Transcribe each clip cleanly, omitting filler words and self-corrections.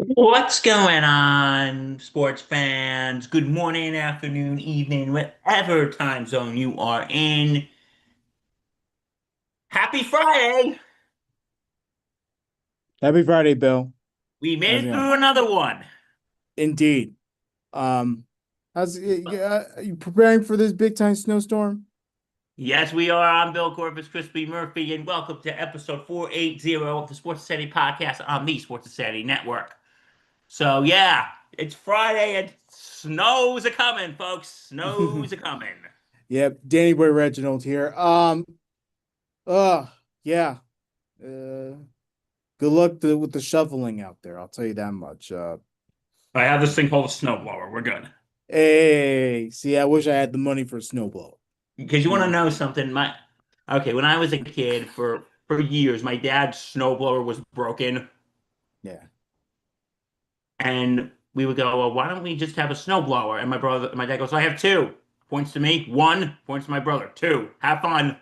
What's going on, sports fans? Good morning, afternoon, evening, whatever time zone you are in. Happy Friday! Happy Friday, Bill. We made How's it it going? through another one. Indeed. Um, are you preparing for this big time snowstorm? Yes, we are. I'm Bill Corpus Crispy Murphy, and welcome to episode 480 of the Sports Society podcast on the Sports Society Network. So, yeah, it's Friday and snows a coming, folks. Snows a coming. Yep, Danny Boy Reginald here. Uh, yeah. Uh, Good luck with the shoveling out there. I'll tell you that much. I have this thing called a snowblower. We're good. Hey, see, I wish I had the money for a snowblower. Because you want to Mm, know something, when I was a kid for years, my dad's snowblower was broken, yeah. and we would go, well, why don't we just have a snowblower? And my dad goes, I have two. Points to me. One points to my brother. Two. Have fun.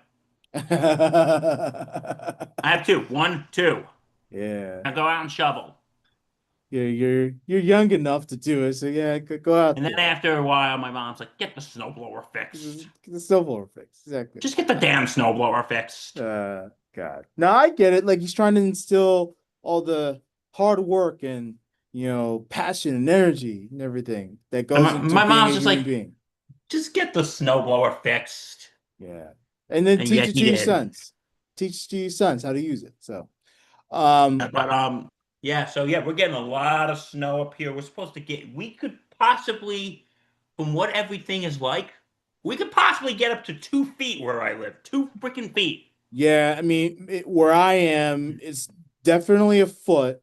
I have two. One, two. Yeah. Now go out and shovel. You're young enough to do it, so yeah, go out And then there. after a while, my mom's like, get the snowblower fixed. Get the snowblower fixed. Exactly. Just get the damn snowblower fixed. God. No, I get it. Like he's trying to instill all the hard work and passion and energy and everything that And goes into my being a mom's just human like, being. just get the snowblower fixed. Yeah. And then And teach yet it he to your did. sons. Teach it to your sons how to use it. So um But yeah, so yeah, we're getting a lot of snow up here. We could possibly, from what everything is like, we could possibly get up to 2 feet where I live. 2 freaking feet. yeah, I mean where I am it's definitely a foot.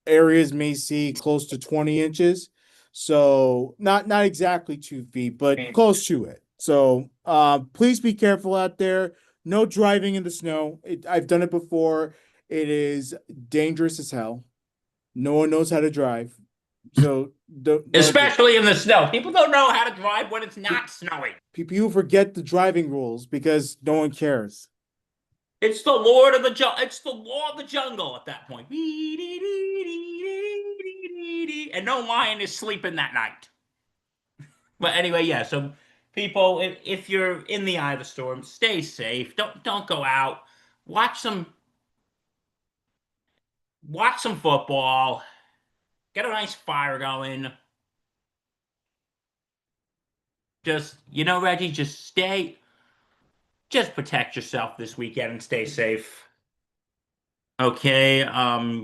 Areas may see close to 20 inches. So not exactly 2 feet, but close to it. So please be careful out there. No driving in the snow. I've done it before. It is dangerous as hell. No one knows how to drive. So don't do it. Especially in the snow. People don't know how to drive when it's not snowing. People forget the driving rules because no one cares. It's the Lord of the Jungle. It's the law of the jungle at that point. And no lion is sleeping that night. But anyway, yeah. So people, if you're in the eye of the storm, stay safe. Don't go out. Watch some watch some football. Get a nice fire going. Reggie, just protect yourself this weekend and stay safe. Okay,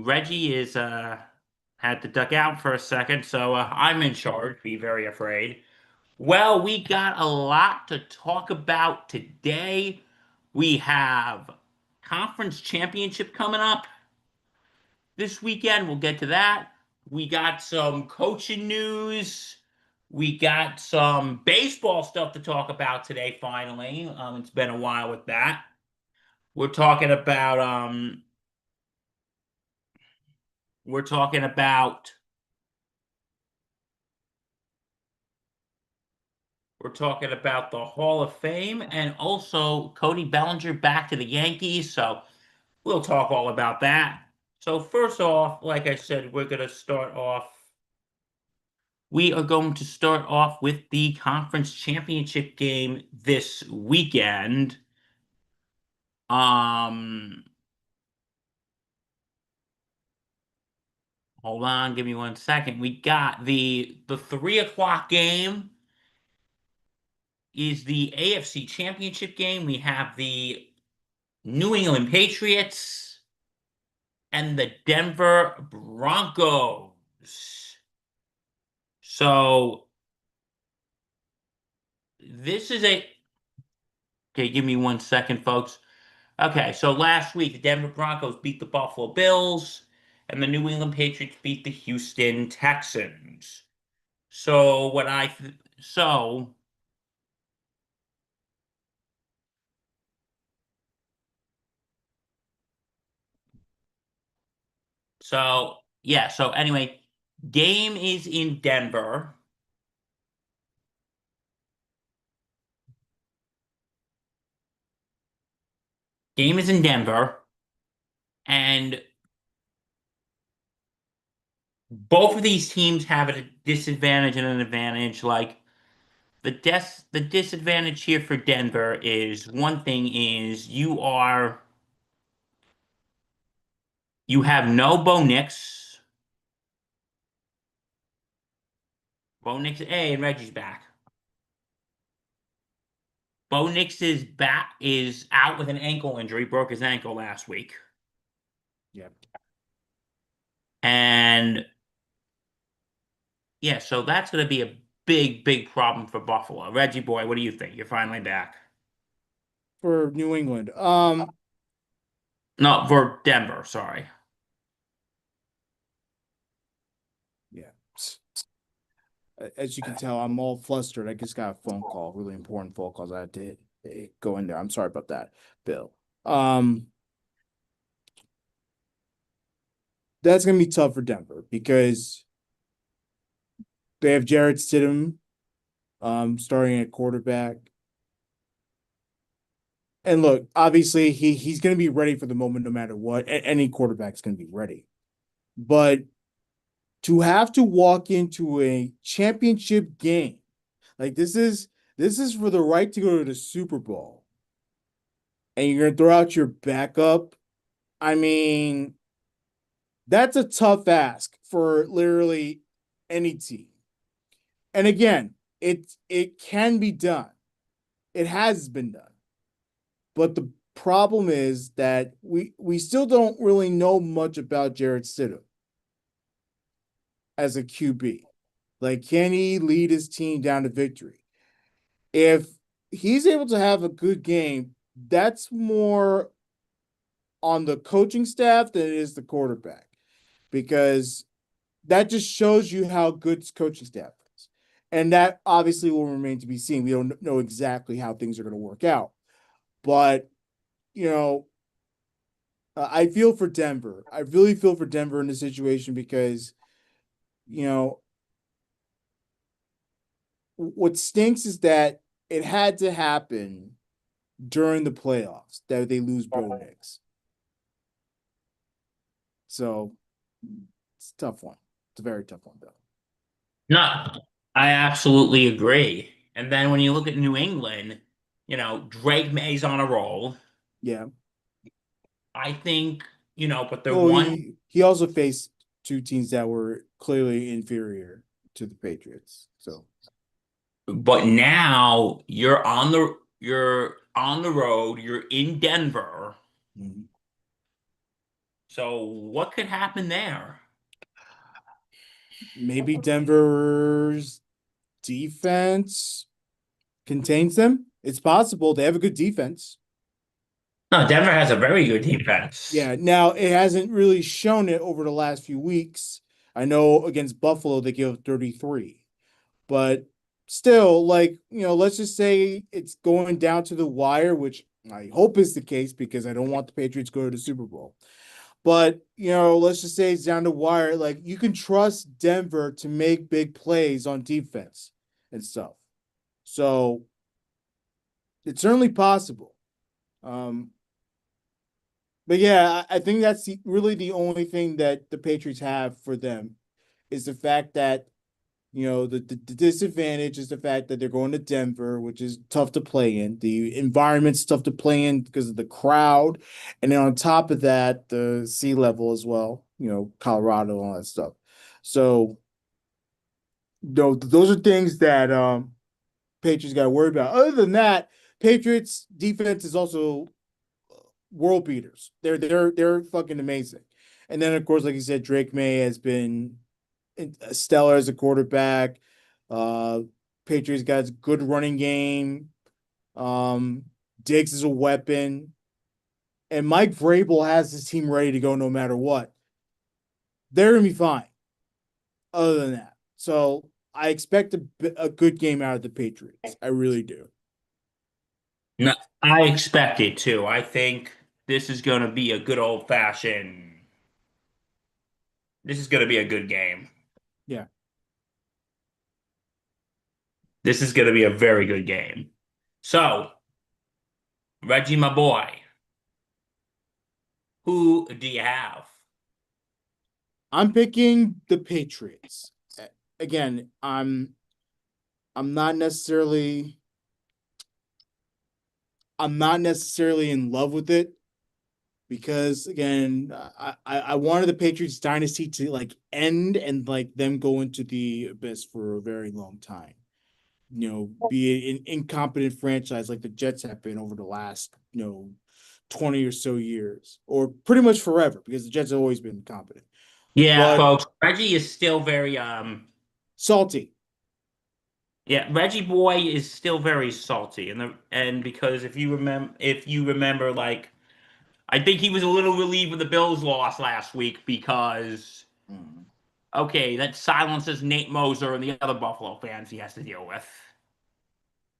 Reggie is had to duck out for a second, so I'm in charge. Be very afraid. Well, we got a lot to talk about today. We have conference championship coming up this weekend. We'll get to that. We got some coaching news. We got some baseball stuff to talk about today, finally. It's been a while with that. We're talking about we're talking about we're talking about the Hall of Fame and also Cody Bellinger back to the Yankees. So we'll talk all about that. So first off, like I said, we are going to start off with the conference championship game this weekend. Um, Hold on, give me 1 second. We got the 3 o'clock game is the AFC championship game. We have the New England Patriots and the Denver Broncos. So this is a okay, give me 1 second, folks. Okay, so last week the Denver Broncos beat the Buffalo Bills, and the New England Patriots beat the Houston Texans. So what I th so so yeah, so anyway, game is in Denver. Game is in Denver, and both of these teams have a disadvantage and an advantage. Like the disadvantage here for Denver is one thing is you have no Bo Nix. Bo Nix, hey, and Reggie's back. Bo Nix is out with an ankle injury, broke his ankle last week. Yeah. And yeah, so that's going to be a big, big problem for Buffalo. Reggie boy, what do you think? You're finally back. For New England. No, for Denver, sorry. Yeah. As you can tell, I'm all flustered. I just got a phone call, really important phone calls. I had to go in there. I'm sorry about that, Bill. Um, that's gonna be tough for Denver because they have Jarrett Stidham, starting at quarterback. And look, obviously he's gonna be ready for the moment no matter what. Any quarterback's gonna be ready. But to have to walk into a championship game, like this is for the right to go to the Super Bowl, and you're gonna throw out your backup. I mean, that's a tough ask for literally any team. And again, it can be done. It has been done. But the problem is that we still don't really know much about Jarrett Stidham as a QB. Like, can he lead his team down to victory? If he's able to have a good game, that's more on the coaching staff than it is the quarterback, because that just shows you how good coaching staff is. And that obviously will remain to be seen. We don't know exactly how things are going to work out. But, you know, I feel for Denver. I really feel for Denver in this situation because, you know, what stinks is that it had to happen during the playoffs that they lose Bo Nix. So it's a tough one. It's a very tough one, though. No, I absolutely agree. And then when you look at New England, Drake May's on a roll. Yeah. I think, but the Well, one, he also faced two teams that were clearly inferior to the Patriots. So but now you're on the road, you're in Denver. mhm. So what could happen there? Maybe Denver's defense contains them. It's possible. They have a good defense. No, Denver has a very good defense. Yeah. Now it hasn't really shown it over the last few weeks. I know against Buffalo they give up 33, but still, like, let's just say it's going down to the wire, which I hope is the case because I don't want the Patriots to go to the Super Bowl. But, let's just say it's down to wire. Like, you can trust Denver to make big plays on defense and stuff. So it's certainly possible. Um, but yeah, I think that's really the only thing that the Patriots have for them is the fact that, the disadvantage is the fact that they're going to Denver, which is tough to play in. The environment's tough to play in because of the crowd. And then on top of that, the sea level as well, Colorado, all that stuff. So, those are things that Patriots got to worry about. Other than that, Patriots defense is also world beaters. They're fucking amazing. And then of course, like you said, Drake May has been stellar as a quarterback. Uh, Patriots got a good running game. Um, Diggs is a weapon, and Mike Vrabel has his team ready to go no matter what. They're gonna be fine. Other than that, so I expect a good game out of the Patriots. I really do. No, I expect it too. I think this is going to be a good old fashioned. This is going to be a good game. Yeah. This is going to be a very good game. So, Reggie, my boy, who do you have? I'm picking the Patriots. Again, I'm not necessarily I'm not necessarily in love with it because again, I wanted the Patriots dynasty to like end and like them go into the abyss for a very long time. Be an incompetent franchise like the Jets have been over the last, 20 or so years, or pretty much forever, because the Jets have always been competent. Yeah, But folks, Reggie is still very salty. yeah, Reggie Boy is still very salty, and because if you remember, like I think he was a little relieved with the Bills loss last week because Mm, okay, that silences Nate Moser and the other Buffalo fans he has to deal with.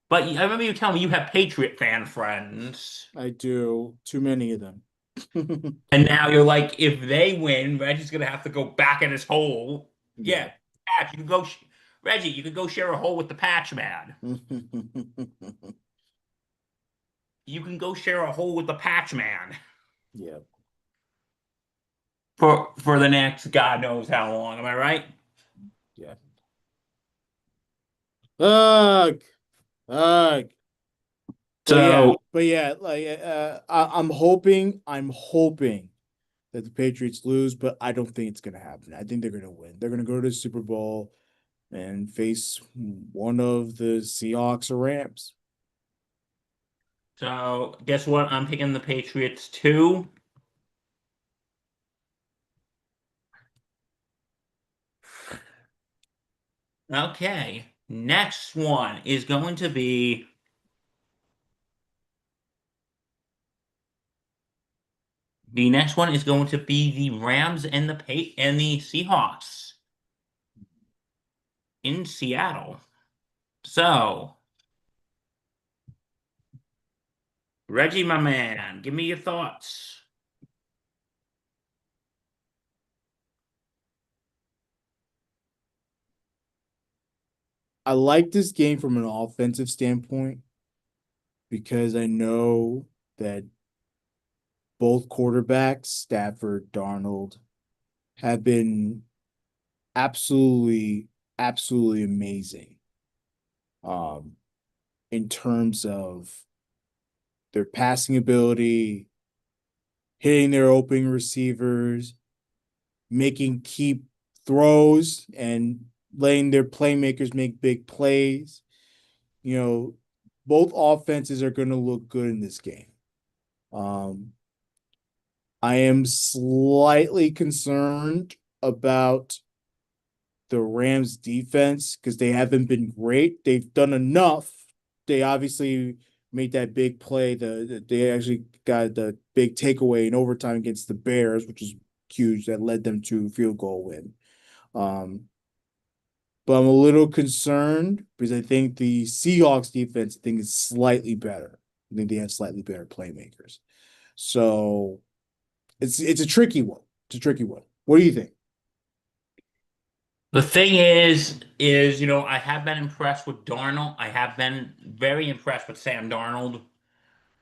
But I remember you telling me you have Patriot fan friends, I do. Too many of them. and now you're like, if they win, Reggie's gonna have to go back in his hole. Yeah. Yeah, Patch, you can go, Reggie, you can go share a hole with the Patch Man. You can go share a hole with the Patch Man Yeah. for the next God knows how long. Am I right? Yeah. Ugh. Ugh. So But yeah, like I'm hoping that the Patriots lose, but I don't think it's gonna happen. I think they're gonna win. They're gonna go to the Super Bowl and face one of the Seahawks or Rams. so guess what? I'm picking the Patriots too. Okay. Next one is going to be the next one is going to be the Rams and the Seahawks in Seattle. So, Reggie, my man, give me your thoughts. I like this game from an offensive standpoint because I know that both quarterbacks, Stafford, Darnold, have been absolutely, absolutely amazing. Um, in terms of their passing ability, hitting their open receivers, making key throws, and letting their playmakers make big plays. You know, both offenses are going to look good in this game. Um, I am slightly concerned about the Rams defense because they haven't been great. They've done enough. They obviously made that big play. They actually got the big takeaway in overtime against the Bears, which is huge. That led them to a field goal win. Um, but I'm a little concerned because I think the Seahawks defense, I think, is slightly better. I think they have slightly better playmakers. So it's a tricky one. It's a tricky one. What do you think? The thing is, I have been impressed with Darnold. I have been very impressed with Sam Darnold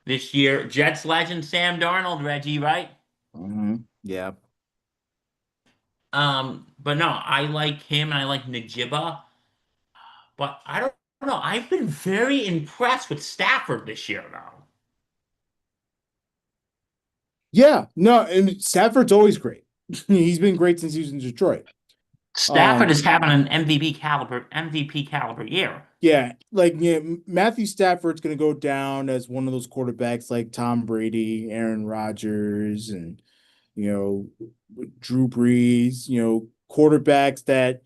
this year. Jets legend Sam Darnold, Reggie, right? Yeah. But no, I like him and I like Najiba, but I don't know. I've been very impressed with Stafford this year, though. Yeah. No, and Stafford's always great. He's been great since he was in Detroit. Stafford Um, is having an MVP caliber year. yeah, like yeah, Matthew Stafford's gonna go down as one of those quarterbacks like Tom Brady, Aaron Rodgers, and you Drew Brees, quarterbacks that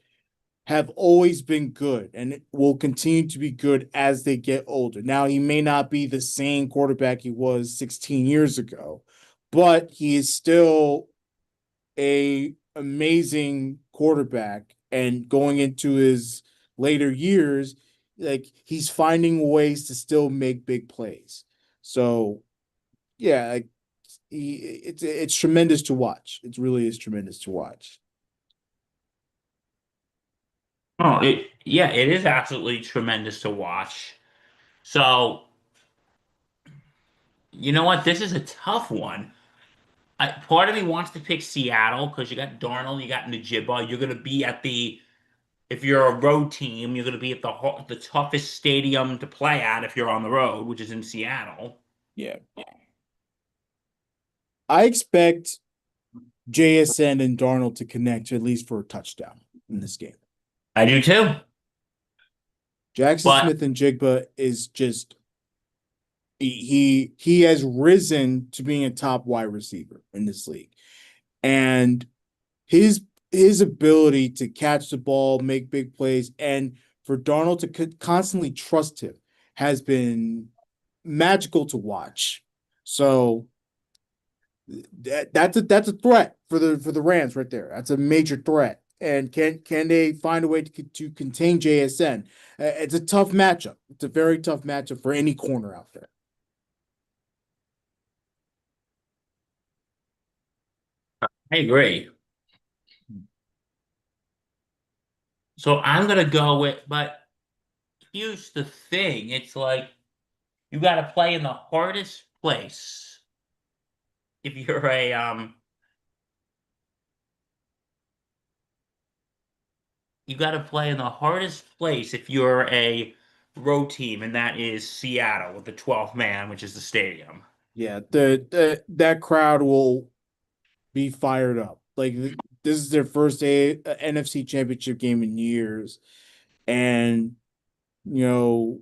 have always been good and will continue to be good as they get older. Now, he may not be the same quarterback he was 16 years ago, but he is still a amazing quarterback. And going into his later years, like he's finding ways to still make big plays. So yeah, like it's tremendous to watch. It really is tremendous to watch. Oh, yeah, it is absolutely tremendous to watch. So, you know what? This is a tough one. Part of me wants to pick Seattle because you got Darnold, you got Najibba. You're gonna be at the if you're a road team, you're gonna be at the toughest stadium to play at if you're on the road, which is in Seattle. Yeah. I expect JSN and Darnold to connect at least for a touchdown in this game. I do too. Jackson But Smith and Jigba is just he has risen to being a top wide receiver in this league. And his his ability to catch the ball, make big plays, and for Darnold to constantly trust him has been magical to watch. So that's a threat for the Rams right there. That's a major threat. And can they find a way to contain JSN? It's a tough matchup. It's a very tough matchup for any corner out there. I agree. So I'm gonna go with, but here's the thing. It's like you gotta play in the hardest place if you're a you got to play in the hardest place if you're a road team, and that is Seattle with the 12th man, which is the stadium. Yeah, the that crowd will be fired up. Like this is their first NFC Championship game in years, and you know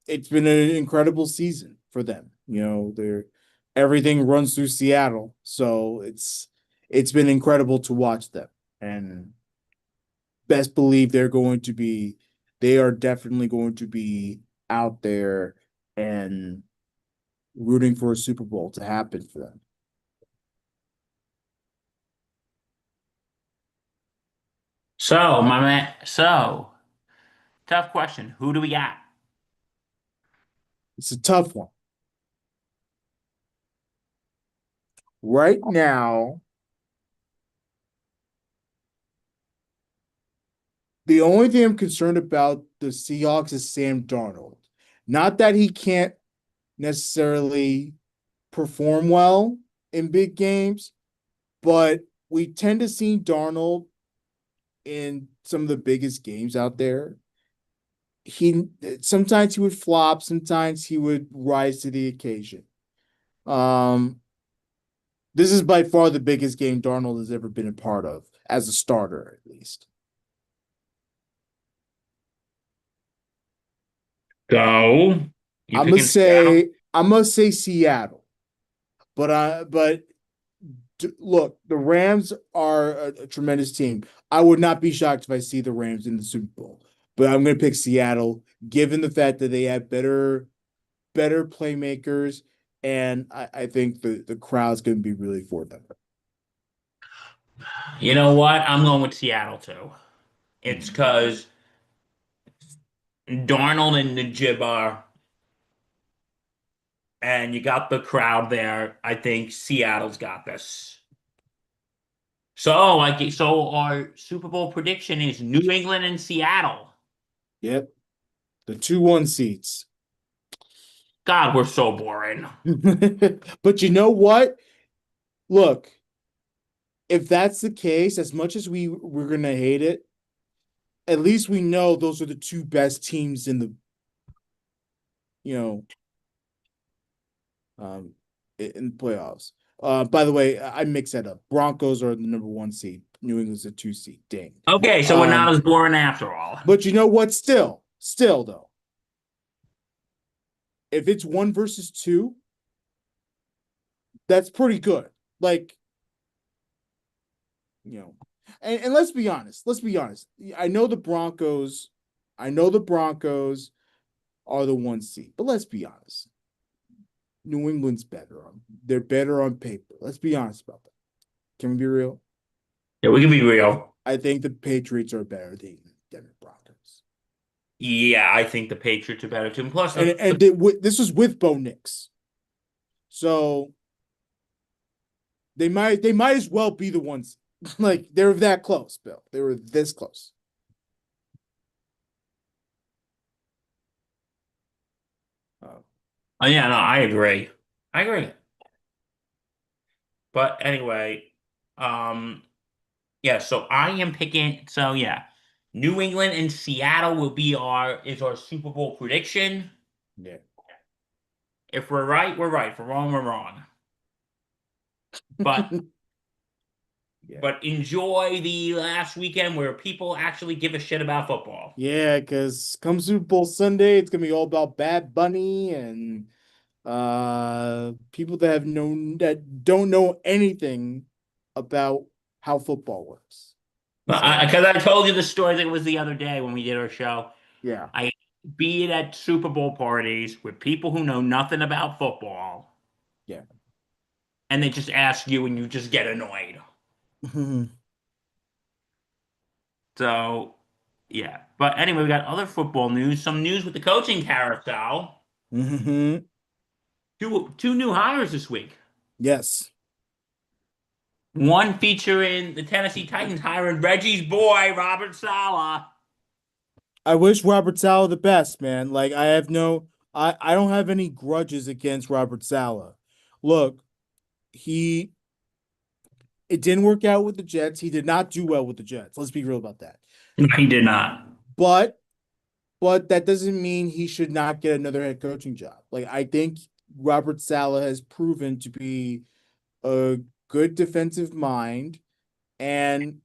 it's been an incredible season for them. They're everything runs through Seattle, so it's been incredible to watch them. And best believe they are definitely going to be out there and rooting for a Super Bowl to happen for them. So, my man, so tough question. Who do we got? It's a tough one. Right now, the only thing I'm concerned about the Seahawks is Sam Darnold. Not that he can't necessarily perform well in big games, but we tend to see Darnold in some of the biggest games out there. He sometimes he would flop, sometimes he would rise to the occasion. Um, this is by far the biggest game Darnold has ever been a part of, as a starter, at least. Go. You I'm gonna picking Seattle? say I'm gonna say Seattle, but look, the Rams are a tremendous team. I would not be shocked if I see the Rams in the Super Bowl, but I'm gonna pick Seattle, given the fact that they have better playmakers, and I think the crowd's gonna be really for them. You know what? I'm going with Seattle too. It's Hmm. because Darnold and Najib and you got the crowd there. I think Seattle's got this. So our Super Bowl prediction is New England and Seattle. Yep, the 2-1 seats. God, we're so boring. But you know what? Look, if that's the case, as much as we're gonna hate it, at least we know those are the two best teams in the you know um in the playoffs. By the way, I mix that up. Broncos are the number 1 seed. New England's a 2 seed. Dang. Okay, so we're not Um, as boring after all. but you know what? Still though, if it's 1 versus 2, that's pretty good. Like, you know, and let's be honest. Let's be honest. I know the Broncos are the 1 seed, but let's be honest. New England's they're better on paper. Let's be honest about that. Can we be real? Yeah, we can be real. I think the Patriots are better than the Denver Broncos. Yeah, I think the Patriots are better too. And plus, This was with Bo Nix, so they might as well be the ones. Like they were that close, Bill. They were this close. Uh, oh yeah, no, I agree. I agree. But anyway, um, yeah. So I am picking. So yeah, New England and Seattle will be our Super Bowl prediction. Yeah. If we're right, we're right. If we're wrong, we're wrong. But Yeah. but enjoy the last weekend where people actually give a shit about football. Yeah, because come Super Bowl Sunday, it's gonna be all about Bad Bunny and people that have known that don't know anything about how football works. So Because I told you the story that was the other day when we did our show. yeah. I be it at Super Bowl parties with people who know nothing about football, Yeah. and they just ask you, and you just get annoyed. So, yeah. But anyway, we got other football news. Some news with the coaching carousel. Hmm. Two new hires this week. Yes. One featuring the Tennessee Titans hiring Reggie's boy, Robert Saleh. I wish Robert Saleh the best, man. Like I don't have any grudges against Robert Saleh. Look, he it didn't work out with the Jets. He did not do well with the Jets. Let's be real about that. No, he did not. But that doesn't mean he should not get another head coaching job. Like I think Robert Saleh has proven to be a good defensive mind, and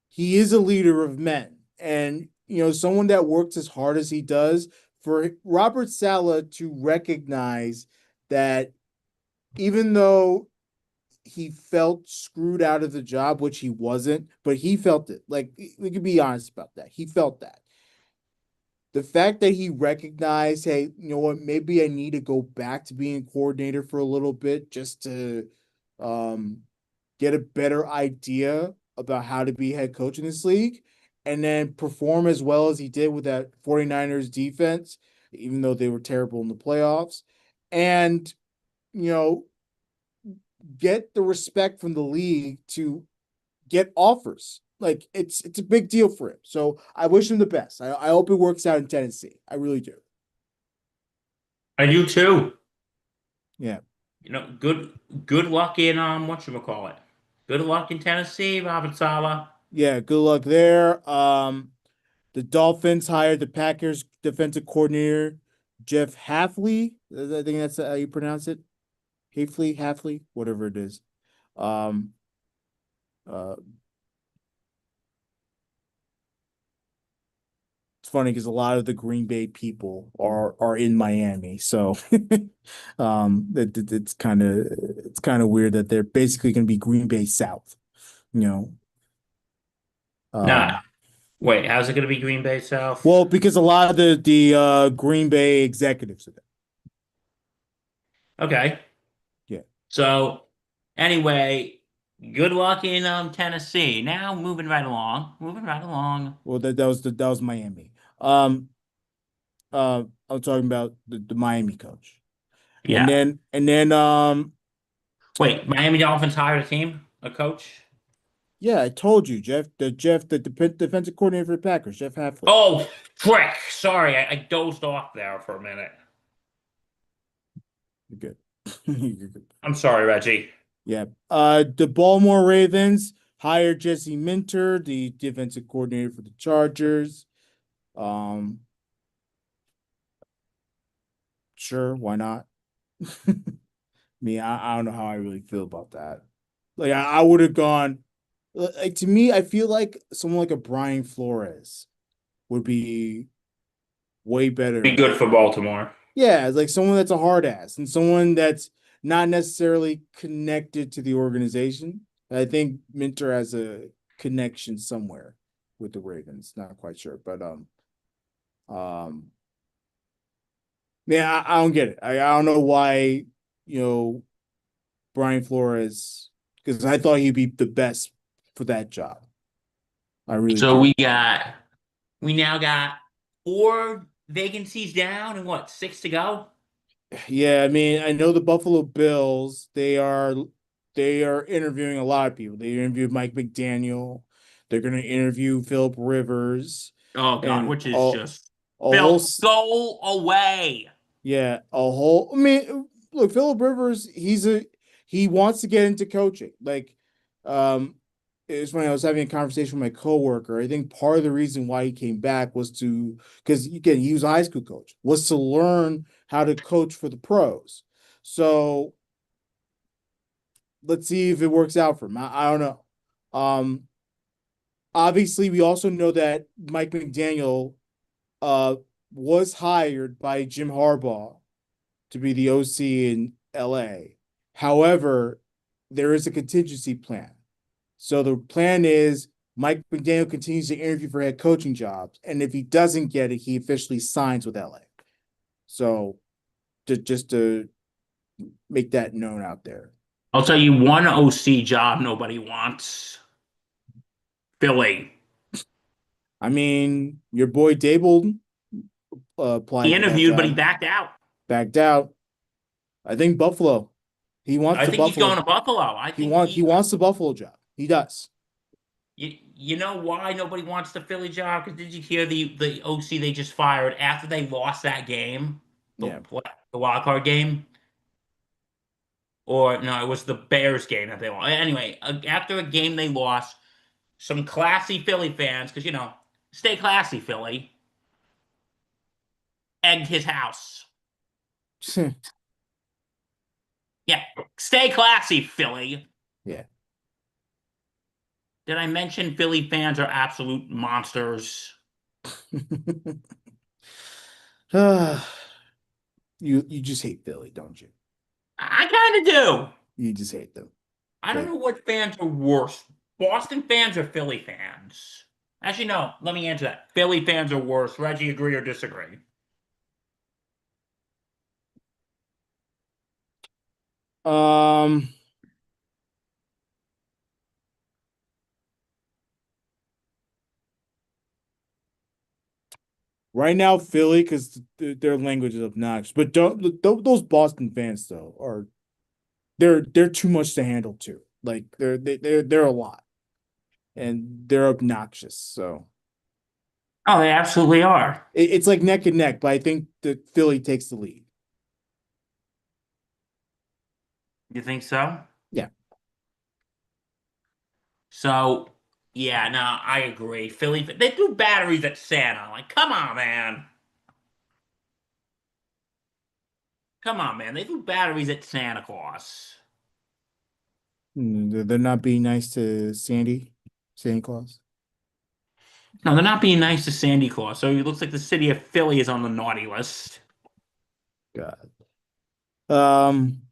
he is a leader of men. And someone that works as hard as he does, for Robert Saleh to recognize that even though he felt screwed out of the job, which he wasn't, but he felt it. Like we could be honest about that. He felt that. The fact that he recognized, hey, you know what, maybe I need to go back to being coordinator for a little bit just to um, get a better idea about how to be head coach in this league, and then perform as well as he did with that 49ers defense, even though they were terrible in the playoffs, and, you know, get the respect from the league to get offers. Like it's a big deal for him. So I wish him the best. I hope it works out in Tennessee. I really do. I do too. Yeah. Good luck in whatchamacallit. Good luck in Tennessee, Robert Saleh. Yeah, good luck there. The Dolphins hired the Packers defensive coordinator, Jeff Hafley. I think that's how you pronounce it. Hafley, whatever it is. Um, uh, it's funny because a lot of the Green Bay people are in Miami, so it's kind of weird that they're basically going to be Green Bay South, you know. Nah, Um, wait, how's it gonna be Green Bay South? well, because a lot of the Green Bay executives are there. Okay. Yeah. So anyway, good luck in Tennessee. Now moving right along. Moving right along. Well, that was Miami. I'm talking about the Miami coach. And Yeah. then and then Wait, Miami Dolphins hired a team, a coach? yeah, I told you, the defensive coordinator for the Packers, Jeff Hafley. Oh, frick. Sorry, I dozed off there for a minute. You're good. You're good. I'm sorry, Reggie. Yeah. The Baltimore Ravens hired Jesse Minter, the defensive coordinator for the Chargers. Um, sure, why not? I mean, I don't know how I really feel about that. Like I would have gone like to me, I feel like someone like a Brian Flores would be way Be better. good for Baltimore. Yeah, like someone that's a hard ass and someone that's not necessarily connected to the organization. I think Minter has a connection somewhere with the Ravens. Not quite sure, but um, yeah, I don't get it. I don't know why you know Brian Flores, because I thought he'd be the best for that job. I really So do. we now got four vacancies down and what, six to go? Yeah, I mean, I know the Buffalo Bills, they are interviewing a lot of people. They interviewed Mike McDaniel. They're going to interview Philip Rivers Oh God, and which is just a whole Phil, go away. yeah, a whole I mean, look, Philip Rivers, he's he wants to get into coaching. Like, it was when I was having a conversation with my coworker. I think part of the reason why he came back was to, because again, he was a high school coach, was to learn how to coach for the pros. So let's see if it works out for him. I don't know. Um, Obviously, we also know that Mike McDaniel uh was hired by Jim Harbaugh to be the OC in LA. However, there is a contingency plan. So the plan is Mike McDaniel continues to interview for head coaching jobs, and if he doesn't get it, he officially signs with LA. So just to make that known out there. I'll tell you one OC job nobody wants. Philly. I mean, your boy Dable He applied for that interviewed, but he job, backed out. backed out. I think Buffalo. He wants I the think he's going Buffalo. to Buffalo. I He think wants he wants the Buffalo job. He does. you know why nobody wants the Philly job? Because did you hear the OC they just fired after they lost that game, the Yeah. the wild card game? Or no, it was the Bears game that they lost. Anyway, after a game they lost, some classy Philly fans, because stay classy, Philly, egged his house. Yeah, stay classy, Philly. Yeah. Did I mention Philly fans are absolute monsters? You just hate Philly, don't you? I kind of do. You just hate them. I don't Like, know what fans are worse, Boston fans or Philly fans. Actually, no. Let me answer that. Philly fans are worse. Reggie, agree or disagree? um, right now Philly because their language is obnoxious, but don't those Boston fans though are they're too much to handle too. Like they're a lot and they're obnoxious. So Oh, they absolutely are. it's like neck and neck, but I think that Philly takes the lead. You think so? Yeah. So, yeah, no, I agree. Philly, they threw batteries at Santa. Like, come on, man. Come on, man. They threw batteries at Santa Claus. They're not being nice to Santa Claus. No, they're not being nice to Sandy Claus. So it looks like the city of Philly is on the naughty list. God. Um.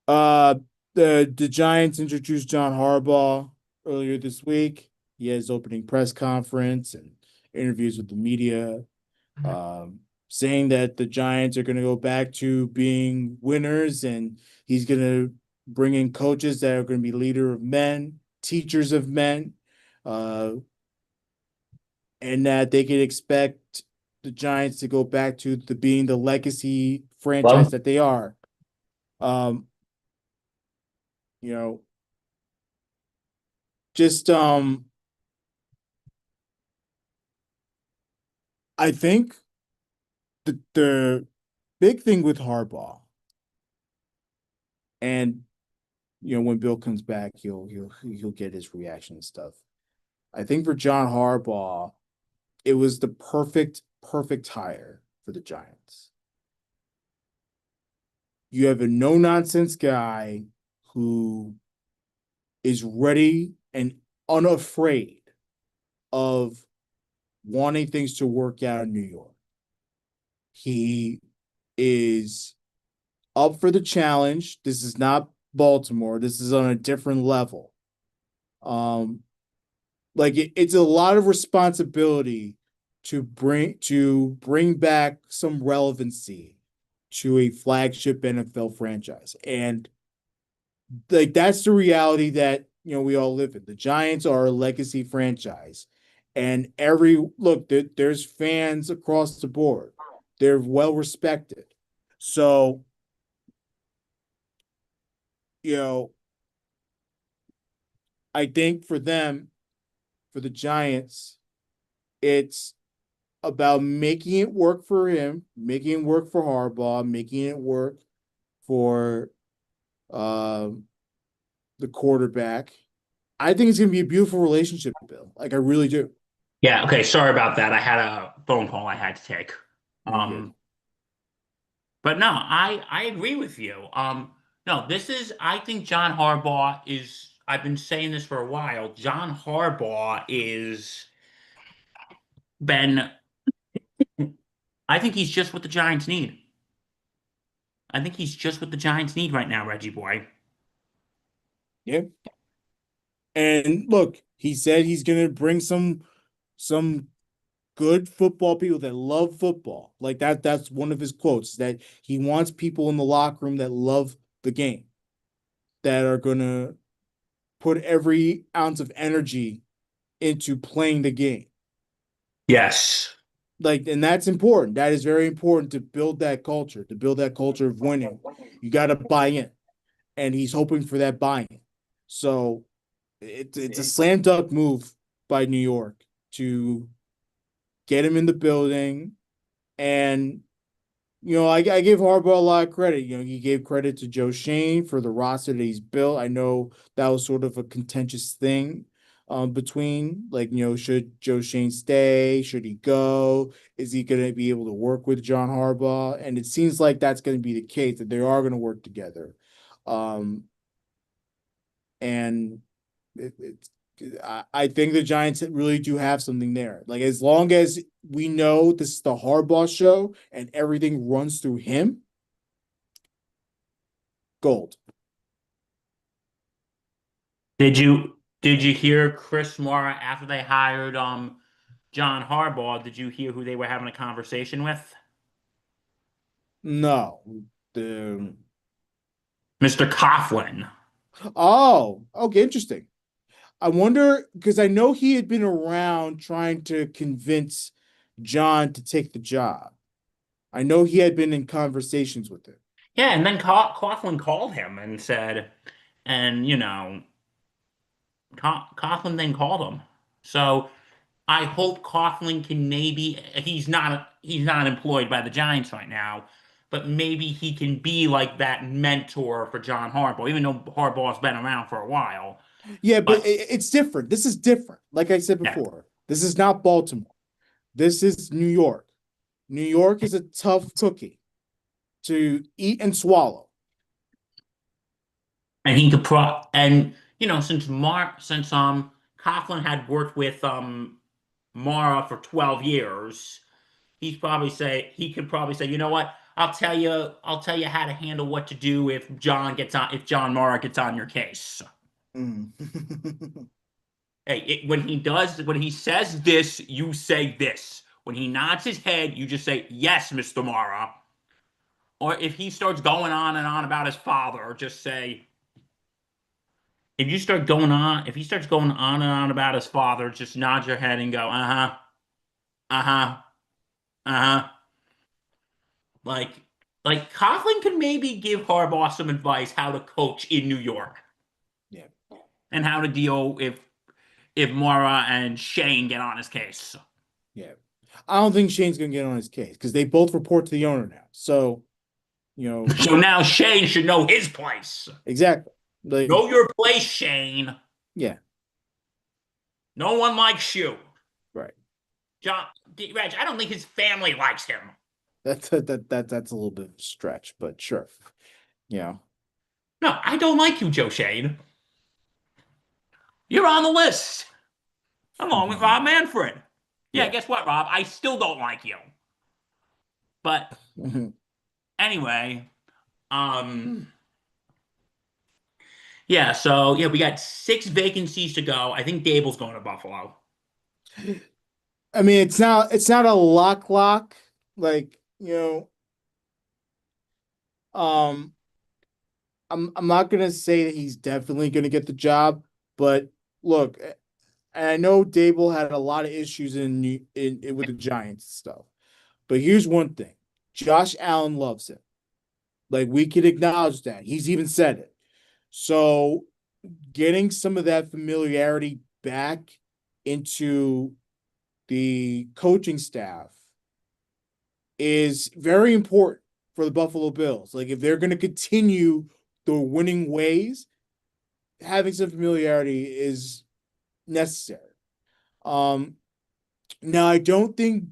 Uh. The Giants introduced John Harbaugh earlier this week. He has opening press conference and interviews with the media. Saying that the Giants are going to go back to being winners and he's going to bring in coaches that are going to be leader of men, teachers of men, uh, and that they can expect the Giants to go back to being the legacy franchise that they are. Um, you know, just I think the big thing with Harbaugh, and when Bill comes back, he'll get his reaction and stuff. I think for John Harbaugh, it was the perfect hire for the Giants. You have a no nonsense guy who is ready and unafraid of wanting things to work out in New York. He is up for the challenge. This is not Baltimore. This is on a different level. Um, like it's a lot of responsibility to bring back some relevancy to a flagship NFL franchise. And like that's the reality that we all live in. The Giants are a legacy franchise. And there's fans across the board. They're well respected. So, you know, I think for them, for the Giants, it's about making it work for him, making it work for Harbaugh, making it work for the quarterback. I think it's going to be a beautiful relationship, Bill. Like I really do. Yeah, okay, sorry about that. I had a phone call I had to take. You're good. Um, but no, I agree with you. No, this is I think John Harbaugh is I've been saying this for a while. John Harbaugh is been I think he's just what the Giants need. I think he's just what the Giants need right now, Reggie boy. Yeah. And look, he said he's going to bring some good football people that love football. Like that's one of his quotes that he wants people in the locker room that love the game, that are going to put every ounce of energy into playing the game. Yes. Like, and that's important. That is very important to build that culture, to build that culture of winning. You got to buy in, and he's hoping for that buy-in. So it's a slam dunk move by New York to get him in the building. And I give Harbaugh a lot of credit. He gave credit to Joe Shane for the roster that he's built. I know that was sort of a contentious thing between, like, should Joe Shane stay? Should he go? Is he going to be able to work with John Harbaugh? And it seems like that's going to be the case, that they are going to work together. Um, and it's I think the Giants really do have something there. Like, as long as we know this is the Harbaugh show and everything runs through him, gold. Did you hear Chris Mara after they hired John Harbaugh? Did you hear who they were having a conversation with? No. The Mr. Coughlin. okay, interesting. I wonder, because I know he had been around trying to convince John to take the job. I know he had been in conversations with him. Yeah, and then Coughlin called him and said, and Coughlin then called him. So I hope Coughlin can maybe he's not employed by the Giants right now, but maybe he can be like that mentor for John Harbaugh, even though Harbaugh's been around for a while. Yeah, but But it's different. This is different. Like I said yeah, before, this is not Baltimore. This is New York. New York is a tough cookie to eat and swallow. and he could and since Coughlin had worked with Mara for 12 years, he could probably say, you know what? I'll tell you how to handle what to do if John Mara gets on your case. Mm. Hey, when he says this, you say this. When he nods his head, you just say, yes, Mr. Mara. Or if he starts going on and on about his father, just say, if he starts going on and on about his father, just nod your head and go, uh-huh, uh-huh, uh-huh. Like, like Coughlin could maybe give Harbaugh some advice how to coach in New York Yeah, and how to deal if Mara and Shane get on his case. yeah. I don't think Shane's gonna get on his case because they both report to the owner now. So, So now Shane should know his place. exactly. Like, Know your place, Shane. yeah, No one likes you. right. John Reg, I don't think his family likes him. That's a little bit of a stretch, but sure. Yeah. No, I don't like you, Joe Shane. You're on the list, along with Rob Manfred. Yeah, Yeah. guess what, Rob? I still don't like you. But anyway, um, yeah, so yeah, we got 6 vacancies to go. I think Dable's going to Buffalo. I mean, it's not a lock. Like, um, I'm not gonna say that he's definitely gonna get the job, but look, and I know Dable had a lot of issues in with the Giants stuff. But here's one thing: Josh Allen loves him. Like, we can acknowledge that. He's even said it. So getting some of that familiarity back into the coaching staff is very important for the Buffalo Bills. Like, if they're going to continue the winning ways, having some familiarity is necessary. Um, Now I don't think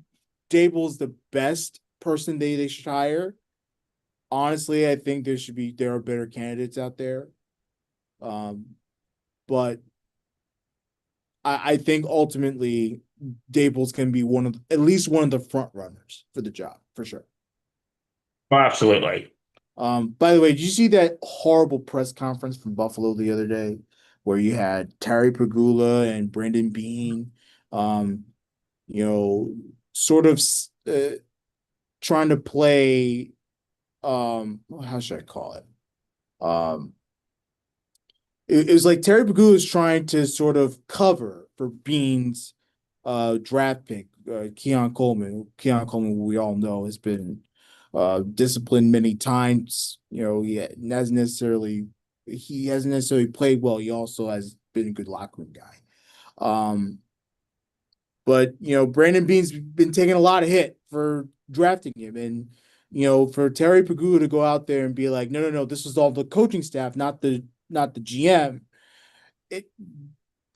Dable's the best person they should hire. Honestly, I think there are better candidates out there. Um, but I think ultimately Dable's can be at least one of the front runners for the job for sure. Oh, absolutely. By the way, did you see that horrible press conference from Buffalo the other day where you had Terry Pagula and Brandon Beane, um, you know, sort of trying to play, how should I call it? Um, it was like Terry Pagula is trying to sort of cover for Beane's draft pick, Keon Coleman. Keon Coleman, we all know, has been disciplined many times. He hasn't necessarily played well. He also has been a good locker room guy. Um, but Brandon Beane's been taking a lot of hit for drafting him, and for Terry Pagula to go out there and be like, no, no, no, this was all the coaching staff, not the GM. It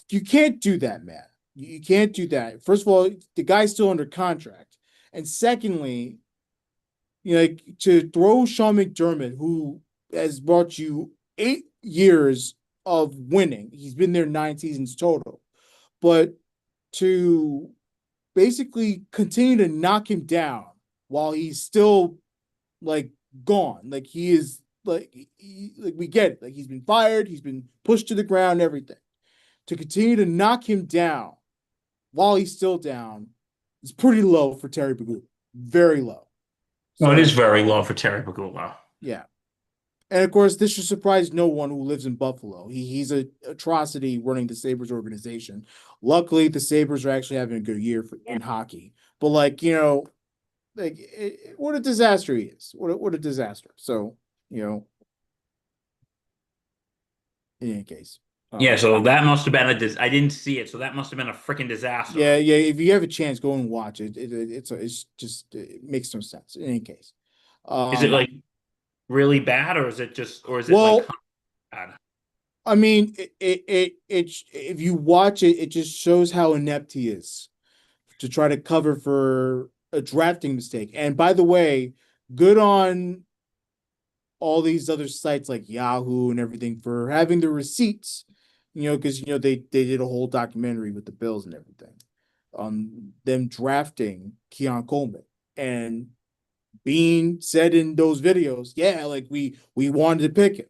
You can't do that, man. You can't do that. First of all, the guy's still under contract, and secondly, like to throw Sean McDermott, who has brought you 8 years of winning. He's been there 9 seasons total, but to basically continue to knock him down while he's still like gone. Like he is like we get it. Like he's been fired, he's been pushed to the ground, everything. To continue to knock him down while he's still down is pretty low for Terry Pagula. Very low. Well, it is So very low for Terry Pagula. yeah. And of course, this should surprise no one who lives in Buffalo. He's an atrocity running the Sabres organization. Luckily, the Sabres are actually having a good year in hockey. But what a disaster he is. What a disaster. So, in any case. Yeah, so that must have been I didn't see it, so that must have been a freaking disaster. Yeah, yeah. If you have a chance, go and watch it. It's just it makes no sense. In any case, Is it um, like really bad, or is it like well, bad? I mean, if you watch it, it just shows how inept he is to try to cover for a drafting mistake. And by the way, good on all these other sites like Yahoo and everything for having the receipts, because they did a whole documentary with the Bills and everything on them drafting Keon Coleman. And Bean said in those videos, yeah, like we wanted to pick him.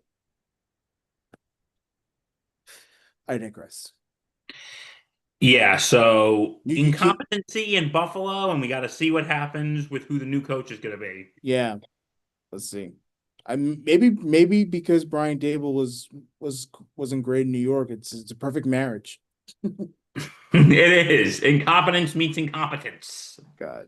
I digress. Yeah, so You can't, incompetency in Buffalo, and we got to see what happens with who the new coach is going to be. yeah. Let's see. I maybe because Brian Dable wasn't great in New York. It's a perfect marriage. It is. Incompetence meets incompetence. God.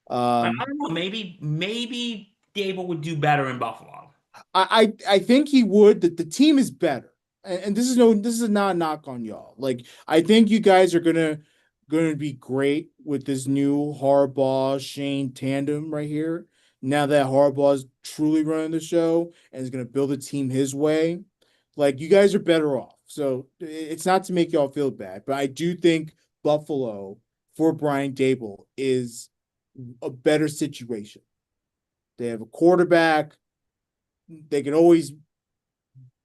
But Um, I don't know. Maybe Dable would do better in Buffalo. I think he would. That the team is better, and this is not a knock on y'all. Like I think you guys are gonna be great with this new Harbaugh Shane tandem right here. Now that Harbaugh is truly running the show and is gonna build a team his way, like you guys are better off. So it's not to make y'all feel bad, but I do think Buffalo for Brian Dable is a better situation. They have a quarterback. They can always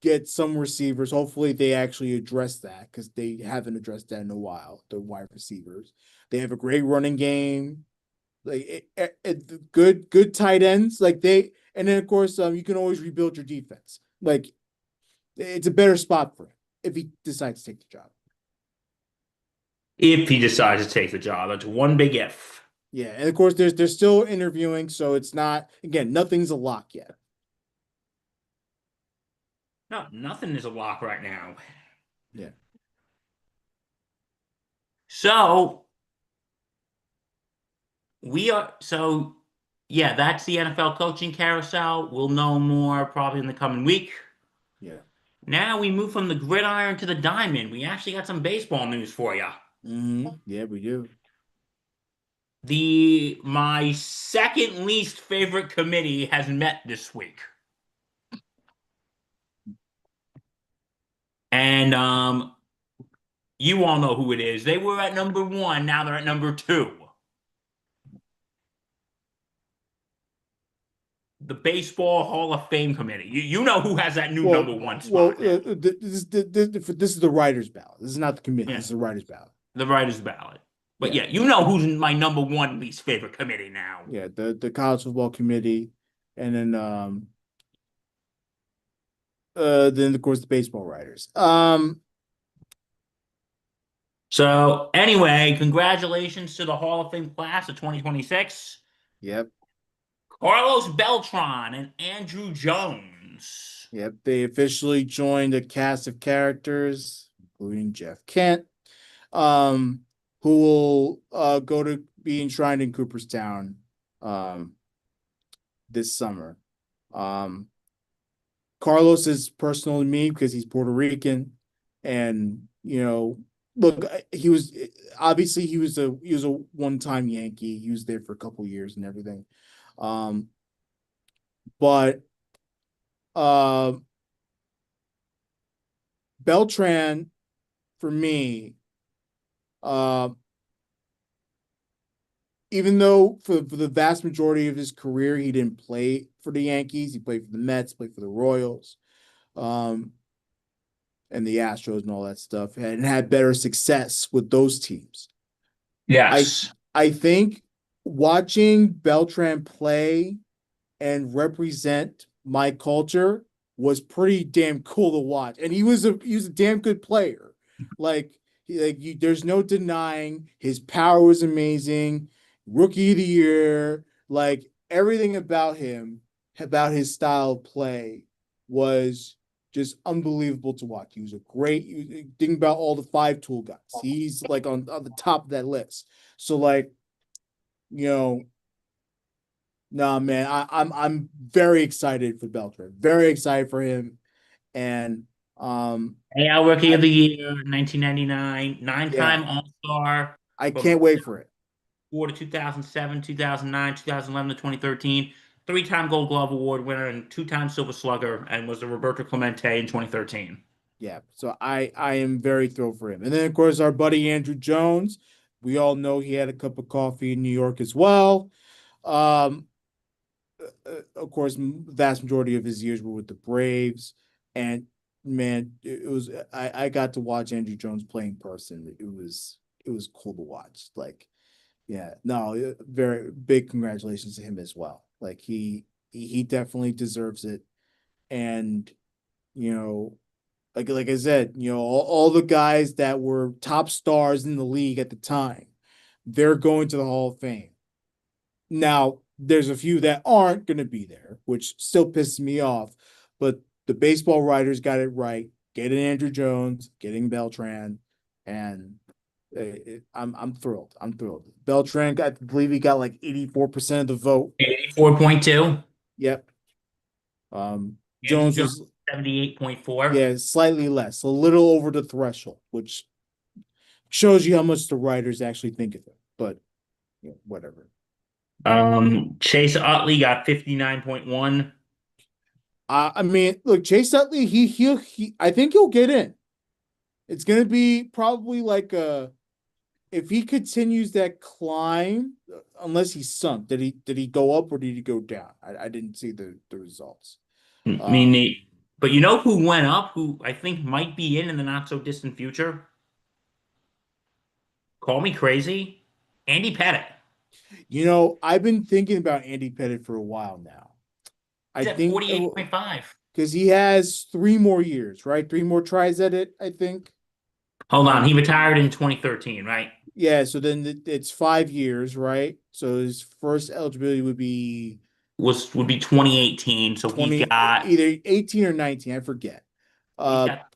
get some receivers. Hopefully, they actually address that because they haven't addressed that in a while. The wide receivers. They have a great running game. Good tight ends. And then of course, you can always rebuild your defense. Like it's a better spot for him if he decides to take the job. If he decides to take the job, that's one big if. Yeah, and of course, they're still interviewing, so it's not again, nothing's a lock yet. No, nothing is a lock right now. Yeah. So so yeah, that's the NFL coaching carousel. We'll know more probably in the coming week. Yeah. Now we move from the gridiron to the diamond. We actually got some baseball news for you. Yeah, we do. My second least favorite committee has met this week. And you all know who it is. They were at number one. Now they're at number two. The Baseball Hall of Fame committee. You know who has that new number one spot now. This is the writers' ballot. This is not the committee. Yeah, This is the writers' ballot. the writers' ballot. But Yeah, yeah, you know who's my number one least favorite committee now. yeah. The college football committee, and then of course the baseball writers. So anyway, congratulations to the Hall of Fame class of 2026. Yep, Carlos Beltran and Andrew Jones. yep. They officially joined a cast of characters, including Jeff Kent, um, who will go to be enshrined in Cooperstown, this summer. Um, Carlos is personal to me because he's Puerto Rican, and look, he was a one-time Yankee. He was there for a couple years and everything. Um, but uh, Beltran, for me, uh, even though for the vast majority of his career he didn't play for the Yankees, he played for the Mets, played for the Royals, um, and the Astros and all that stuff, and had better success with those teams. Yes. I think watching Beltran play and represent my culture was pretty damn cool to watch. And he was a damn good player. There's no denying his power was amazing. Rookie of the year, like everything about him, about his style of play was just unbelievable to watch. He was a great think about all the five tool guys. He's like on the top of that list. So like, you know, no, man, I'm very excited for Beltran. Very excited for him. And AL Rookie of the Year, 1999, yeah, nine-time All-Star I from can't wait for it. 2004 to 2007, 2009, 2011 to 2013, three-time Gold Glove Award winner and two-time Silver Slugger, and was the Roberto Clemente in 2013. Yeah, so I am very thrilled for him. And then of course our buddy Andrew Jones. We all know he had a cup of coffee in New York as well. Um, of course, vast majority of his years were with the Braves, and man, it was I got to watch Andrew Jones play in person. It was cool to watch. Like, yeah, no, very big congratulations to him as well. Like he definitely deserves it, and you know, like I said, all the guys that were top stars in the league at the time, they're going to the Hall of Fame. Now, there's a few that aren't going to be there, which still pisses me off. But the baseball writers got it right. Getting Andrew Jones, getting Beltran, and I'm thrilled. I'm thrilled. Beltran, I believe he got like 84% of the vote. 84.2. Yep. Andrew Jones Jones, was 78.4. yeah, slightly less, a little over the threshold, which shows you how much the writers actually think of it. But whatever. Chase Utley got 59.1. I mean, look, Chase Utley, I think he'll get in. It's gonna be probably like if he continues that climb, unless he sunk. Did he go up or did he go down? I didn't see the results. I mean, but you know who went up, who I think might be in the not so distant future? Call me crazy. Andy Pettit. I've been thinking about Andy Pettit for a while now. I He's at think 48.5. because he has 3 more years, right? 3 more tries at it, I think. Hold on, he retired in 2013, right? Yeah, so then it's 5 years, right? So his first eligibility would be Would be 2018. So he's 20, got either 18 or 19, I forget. he's Uh, got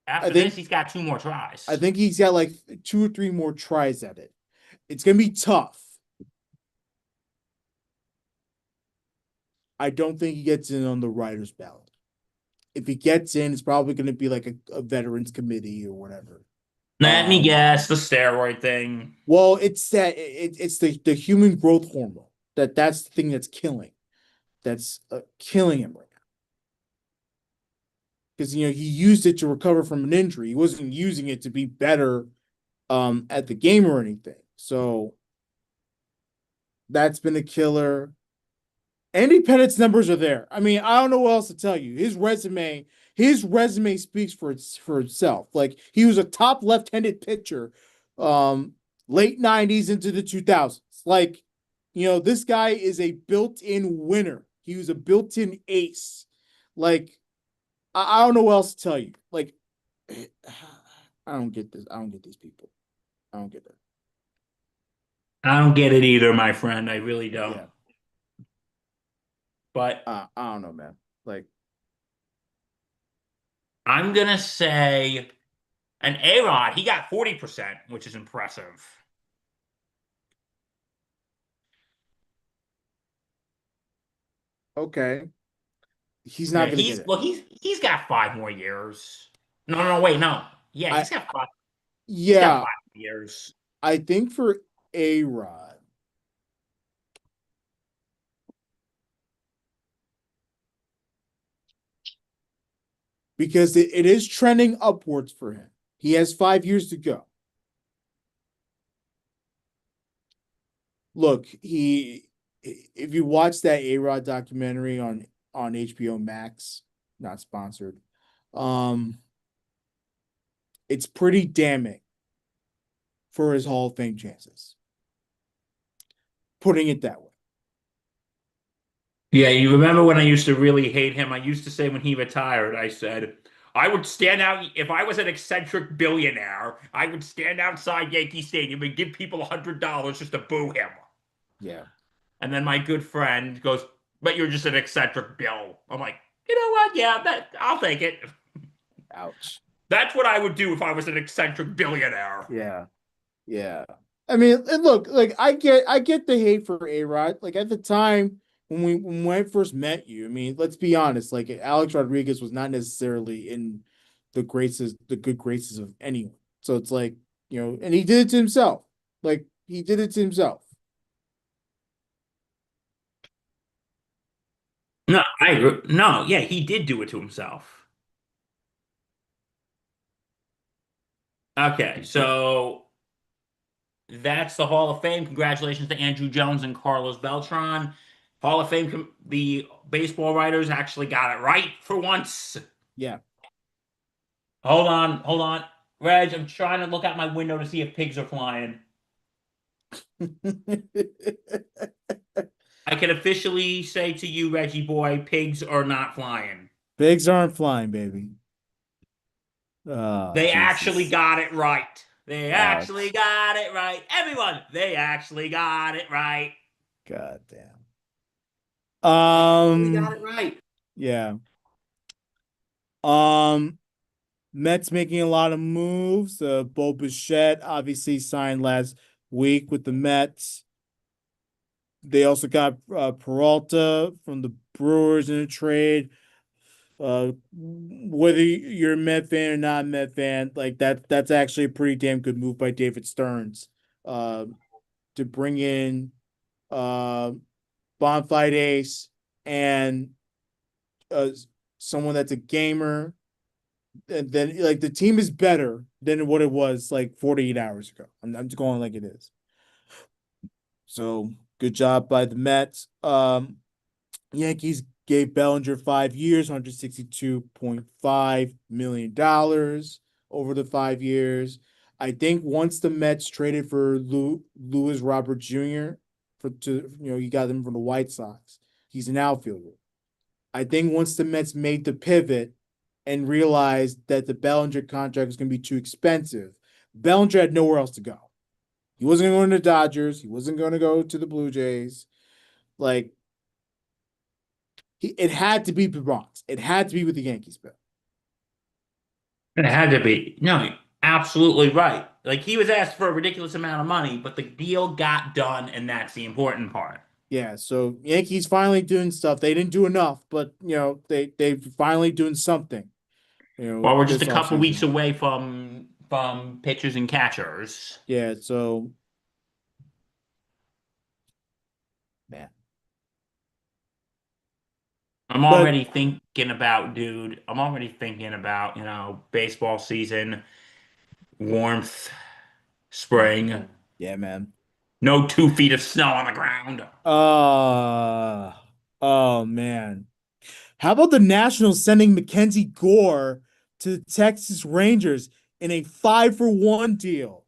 I after this, think he's got two more tries. I think he's got like 2 or 3 more tries at it. It's gonna be tough. I don't think he gets in on the writers' ballot. If he gets in, it's probably gonna be like a veterans committee or whatever. Let me guess, the steroid thing. Well, it's the human growth hormone that's the thing that's killing him right because he used it to recover from an injury. He wasn't using it to be better at the game or anything. So that's been a killer. Andy Pettit's numbers are there. I mean, I don't know what else to tell you. His resume speaks for itself. Like, he was a top left-handed pitcher, late 90s into the 2000s. Like, this guy is a built-in winner. He was a built-in ace. Like, I don't know what else to tell you. Like, I don't get this. I don't get these people. I don't get that. I don't get it either, my friend. I really don't. Yeah. But I don't know, man. Like, I'm gonna say an A-Rod, he got 40%, which is impressive. okay, he's Yeah, not gonna get it. he's got 5 more years. No, wait, no. Yeah, I he's got five. He's got yeah, 5 years. I think for A-Rod, because it is trending upwards for him. He has 5 years to go. Look, if you watch that A-Rod documentary on HBO Max, not sponsored, um, it's pretty damning for his Hall of Fame chances. Putting it that way. Yeah, you remember when I used to really hate him? I used to say when he retired, I said, I would stand out if I was an eccentric billionaire, I would stand outside Yankee Stadium and give people $100 just to boo him. Yeah. And then my good friend goes, but you're just an eccentric Bill. I'm like, you know what? Yeah, I'll take it. Ouch. That's what I would do if I was an eccentric billionaire. Yeah. Yeah. I mean, and look, like, I get the hate for A-Rod. Like, at the time when I first met you, I mean, let's be honest, like, Alex Rodriguez was not necessarily in the good graces of anyone. So it's like, and he did it to himself. Like, he did it to himself. No, I agree. No, yeah, he did do it to himself. Okay, so that's the Hall of Fame. Congratulations to Andrew Jones and Carlos Beltran. Hall of Fame, the baseball writers actually got it right for once. Yeah. Hold on. Reg, I'm trying to look out my window to see if pigs are flying. I can officially say to you, Reggie boy, pigs are not flying. Pigs aren't flying, baby. Oh, They actually Jesus. got it right. They actually Ouch. got it right. Everyone, they actually got it right. God damn. They got it right. Yeah. Um, Mets making a lot of moves. Bo Bichette obviously signed last week with the Mets. They also got Peralta from the Brewers in a trade. Whether you're a Met fan or not a Met fan, like, that's actually a pretty damn good move by David Stearns. Uh, to bring in uh Bonafide Ace and uh someone that's a gamer, and then, like, the team is better than what it was like 48 hours ago. I'm just going like it is. So good job by the Mets. Yankees gave Bellinger 5 years, $162.5 million over the 5 years. I think once the Mets traded for Luis Robert Jr. You got him from the White Sox. He's an outfielder. I think once the Mets made the pivot and realized that the Bellinger contract was going to be too expensive, Bellinger had nowhere else to go. He wasn't going to the Dodgers. He wasn't going to go to the Blue Jays. Like, it had to be the Bronx. It had to be with the Yankees, Bill. It had to be. No, absolutely right. Like he was asked for a ridiculous amount of money, but the deal got done, and that's the important part. Yeah, so Yankees finally doing stuff. They didn't do enough, but they finally doing something. Well, we're just a This couple weeks offseason. away from pitchers and catchers. Yeah, so, man. I'm But already thinking about, dude. I'm already thinking about, baseball season, warmth, spring, yeah, man. no 2 feet of snow on the ground. Uh oh man. How about the Nationals sending Mackenzie Gore to the Texas Rangers in a 5-for-1 deal?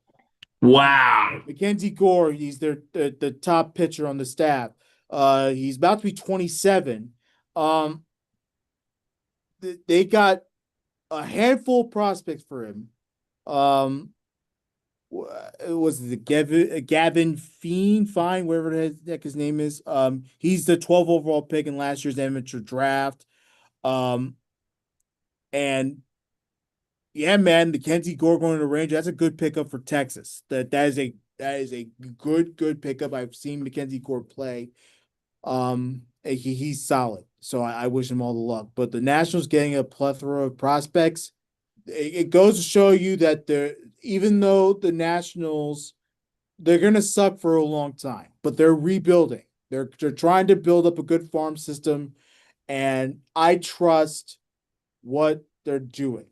Wow. Mackenzie Gore, he's the top pitcher on the staff. He's about to be 27. Um, they got a handful of prospects for him. Um, it was the Gavin Fine, whatever the heck his name is. He's the 12 overall pick in last year's amateur draft. Um, and yeah, man, the Kenzie Gore going to the Rangers, that's a good pickup for Texas. That is a good pickup. I've seen Mackenzie Gore play. He's solid. So I wish him all the luck. But the Nationals getting a plethora of prospects, it goes to show you that even though the Nationals they're gonna suck for a long time, but they're rebuilding. They're trying to build up a good farm system, and I trust what they're doing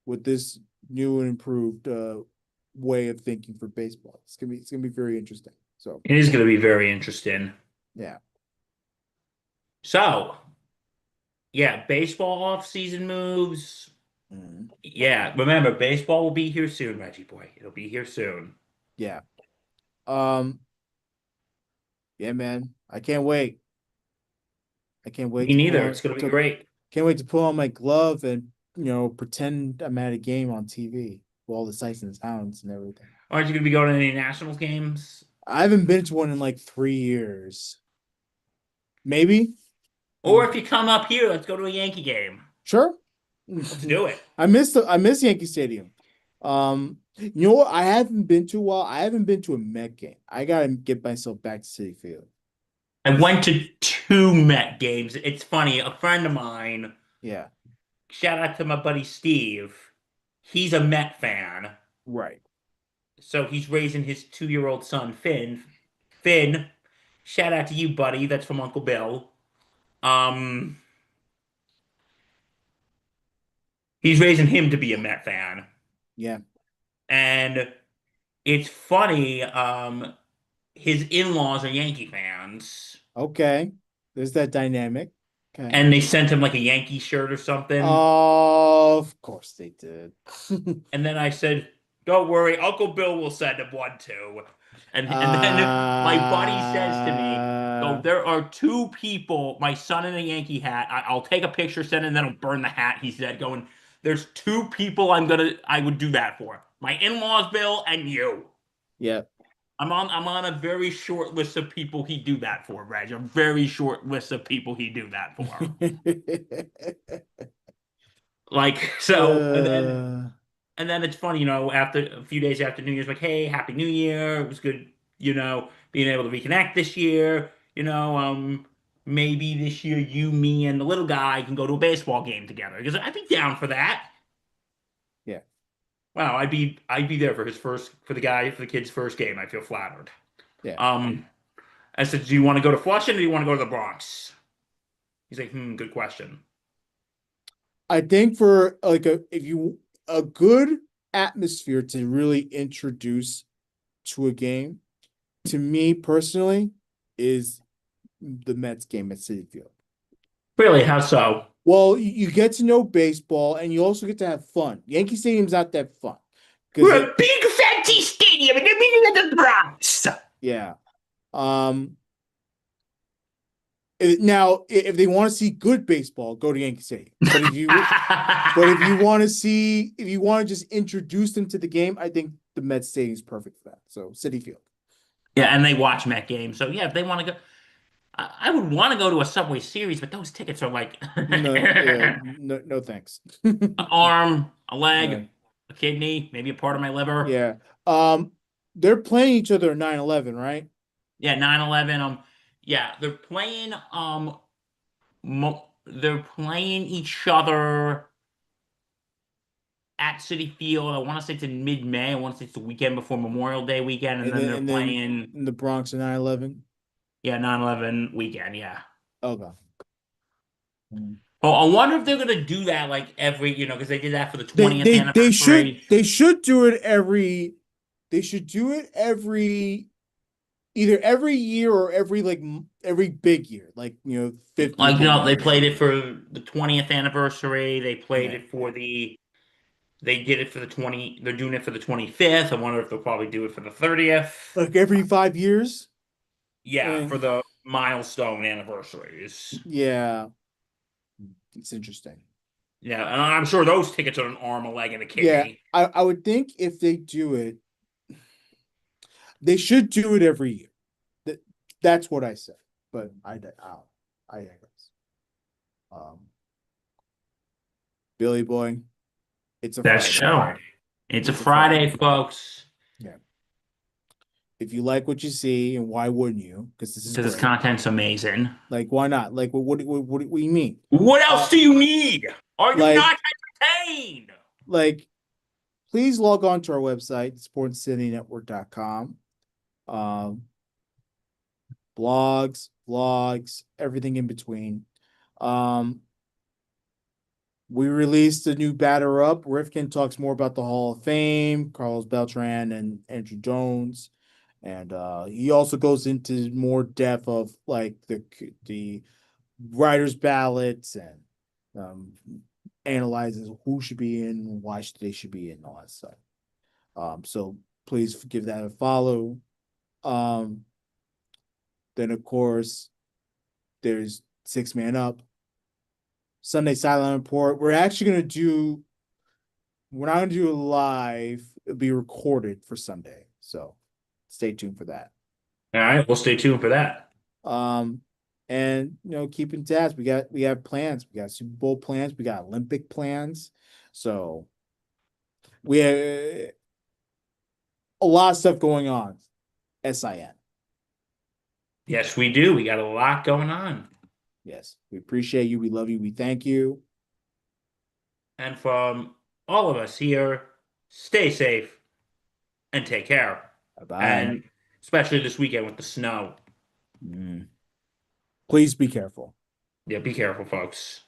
with this new and improved way of thinking for baseball. It's gonna be very interesting. So It is going to be very interesting. yeah. So, yeah, baseball off-season moves. Mhm. Yeah, remember, baseball will be here soon, Reggie boy. It'll be here soon. Yeah. Um, yeah, man. I can't wait. I can't wait Me to pull neither. on It's going to be to great. can't wait to pull on my glove and pretend I'm at a game on TV with all the sights and sounds and everything. Aren't you going to be going to any Nationals games? I haven't been to one in like 3 years. Maybe. Or if you come up here, let's go to a Yankee game. Sure. Let's do it. I miss Yankee Stadium. You know what? I haven't been to a while. I haven't been to a Met game. I gotta get myself back to Citi Field. I went to 2 Met games. It's funny. A friend of mine, Yeah. shout out to my buddy Steve. He's a Met fan. Right. So he's raising his 2-year-old son, Finn. Finn, shout out to you, buddy. That's from Uncle Bill. Um, he's raising him to be a Met fan. Yeah. And it's funny, his in-laws are Yankee fans, Okay. There's that dynamic. Okay. and they sent him like a Yankee shirt or something. Of course they did. And then I said, "Don't worry, Uncle Bill will send him one too." And then my buddy says to me, "Oh, Uh, there are 2 people. My son in a Yankee hat. I'll take a picture, send it, and then I'll burn the hat." He said, "Going, there's 2 people I would do that for. My in-laws, Bill, and you." yeah. I'm on a very short list of people he'd do that for, Reg. A very short list of people he'd do that for. Like so, and then uh, and then it's funny, after a few days after New Year's, like, hey, Happy New Year. It was good, being able to reconnect this year. Maybe this year you, me, and the little guy can go to a baseball game together. Because I'd be down for that. yeah. Wow, I'd be there for the kid's first game. I feel flattered. Yeah. Um, I said, do you want to go to Flushing or do you want to go to the Bronx? He's like, good question. I think for like a good atmosphere to really introduce to a game, to me personally, is the Mets game at Citi Field. Really, how so? Well, you get to know baseball and you also get to have fun. Yankee Stadium's not that fun because We're a big fancy stadium and they're meeting at the Bronx. yeah. Um, Now, if they want to see good baseball, go to Yankee Stadium. But if you if you want to just introduce them to the game, I think the Mets Stadium is perfect for that. So Citi Field. Yeah, and they watch Met games. So yeah, if they want to go, I would want to go to a Subway Series, but those tickets are like No, yeah, an no, thanks. arm, a Yeah, leg, a kidney, maybe a part of my liver. yeah. They're playing each other at 9/11, right? Yeah, 9/11. Yeah, they're playing each other at Citi Field. I want to say it's in mid-May. I want to say it's the weekend before Memorial Day weekend, and And then then they're and then playing, in the Bronx at 9/11. yeah, 9/11 weekend. Yeah. Okay. Oh, I wonder if they're gonna do that like every, because they did that for the They 20th they they should anniversary. they should do it every they should do it every either every year or every every big year, like 50th Like, they played it anniversary. for the 20th anniversary. They played Yeah. it for they did it for the 20, they're doing it for the 25th. I wonder if they'll probably do it for the 30th. Like every 5 years. Yeah, Eh, for the milestone anniversaries. yeah, it's interesting. Yeah, and I'm sure those tickets are an arm, a leg, and a Yeah, kidney. I would think if they do it, they should do it every year. That that's what I said. But I digress. Um, Billy Boy, it's a That's Friday. show. It's a It's a Friday. Friday, folks, Yeah. If you like what you see, and why wouldn't you? Because this is because its great. content's amazing. Like, why not? Like, what do you mean? What Uh, else do you need? Are you like, not entertained? like, please log on to our website, sportscitynetwork.com. Um, blogs, vlogs, everything in between. Um, we released a new batter up. Rifkin talks more about the Hall of Fame, Carlos Beltran and Andrew Jones. And he also goes into more depth of like the writers' ballots and um, analyzes who should be in, why they should be in, all that stuff. So please give that a follow. Um, then of course there's Six Man Up, Sunday Sideline Report. We're not gonna do it live. It'll be recorded for Sunday. So stay tuned for that. All right, we'll stay tuned for that. Um, and keep in tabs. We have plans. We got Super Bowl plans. We got Olympic plans. So we have a lot of stuff going on. SIN. Yes, we do. We got a lot going on. Yes, we appreciate you. We love you. We thank you. And from all of us here, stay safe and take care. Bye bye. And especially this weekend with the snow. Please be careful. Yeah, be careful, folks.